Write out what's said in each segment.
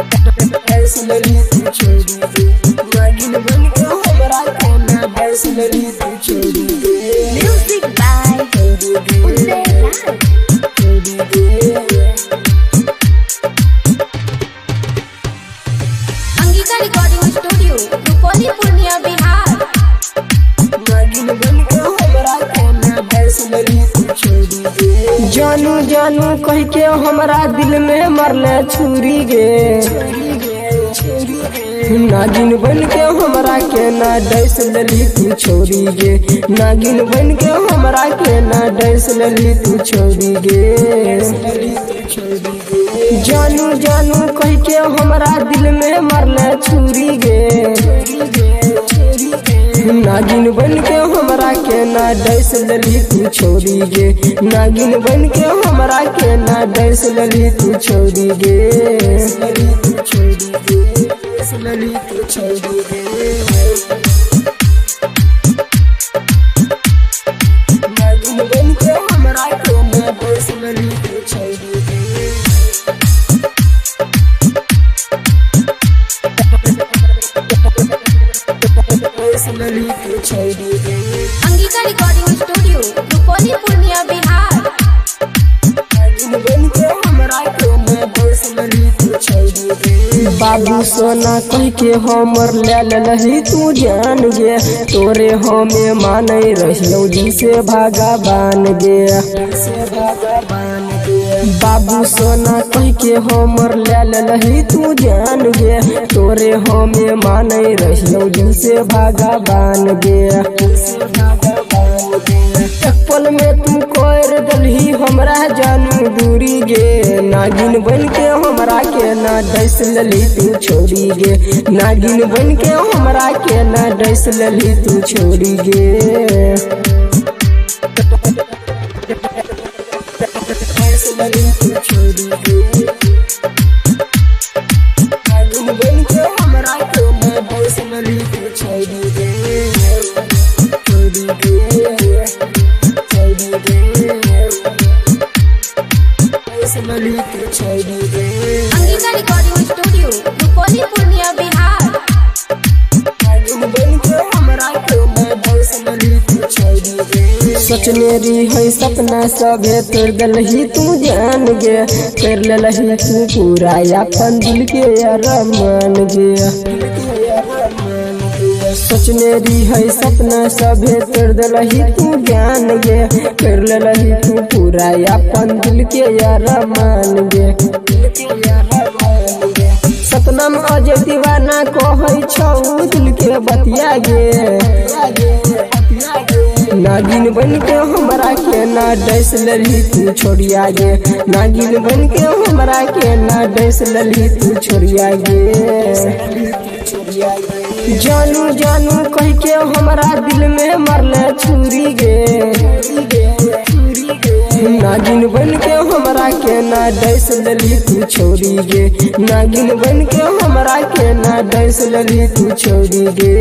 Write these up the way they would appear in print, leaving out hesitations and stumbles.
लड़ी तू छोड़ी दे नागिन बन के हमरा के ना बस लड़ी तू छोड़ी दे म्यूजिक बाय उदय राज। छोड़ी दे अंगिका रिकॉर्डिंग स्टूडियो रुपौली पूर्णिया बिहार। नागिन बन के हमरा के ना बस लड़ी तू छोड़ी दे जानू जानू कह के हमरा दिल में मरले छुरी गे नागिन बन के हमरा के ना डैस लली तू छोड़ी गे नागिन बन के हमरा के ना डैस लली तू छोड़ी गे जानू जानू कह के हमरा दिल में मरले छुरी गे नागिन बन के हमरा के ना डैस लली तू छोड़ी गे नागिन बन के हमरा के ना डैस लली तू छोड़ी गे लली तू छोड़ी गे नागिन बन के हमरा के ना डैस लली तू छोड़ी गे लली तू छोड़ी गे अंगिका रिकॉर्डिंग स्टूडियो रुपौली पूर्णिया बिहार। नागिन बन के हमरा के ना डैस लली तू छोड़ी गे बाबू सोना कह के हमर ले लही तू जान गे तोरे हमें माने रहियो जी से भागा बान गे बाबू सोना कह के हमर ले लही तू जान गे तोरे हमें माने रहियो जी से भागा बान गे एक पल में तू कर दलही हमरा जानू दूरी गे नागिन बन के हमरा के ना डैस लली तू छोड़ी गे नागिन बन के हमरा के ना डैस लली तू छोड़ी गे लली तू छोड़ी गे नागिन बन के हमरा के ना डैस लली तू छोड़ी गे छोड़ी गे लली तू छोड़ी गे अंगिका रिकॉर्डिंग स्टूडियो रुपौली पूर्णिया बिहार। नागिन बन के हमरा के ना डैस लली तू छोड़ी गे सोचने रही है सपना सभे तोड़ दलही तू जान गे कर लही तू पूरा अपन दिल के अरमान गे सोचने रही है सपना सभे तोड़ दलही तू जान गे कर लही तू पूरा अपन दिल के अरमान गे सपना में अजय दीवाना कहै छौ दिल के बतिया गे नागिन बन के हमरा के ना डैस लली तू छोड़िया गे नागिन बन के हमरा के ना डैस लली तू छोड़िया गे जानू जानू कह के हमरा दिल में मरले छुरी गे नागिन बन के हमरा के ना डैस लली तू छोड़ी गे नागिन बन के हमरा के ना डैस लली तू छोड़ी गे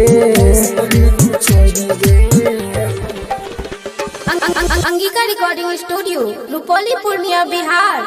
अंगिका रिकॉर्डिंग स्टूडियो रुपौली पूर्णिया बिहार।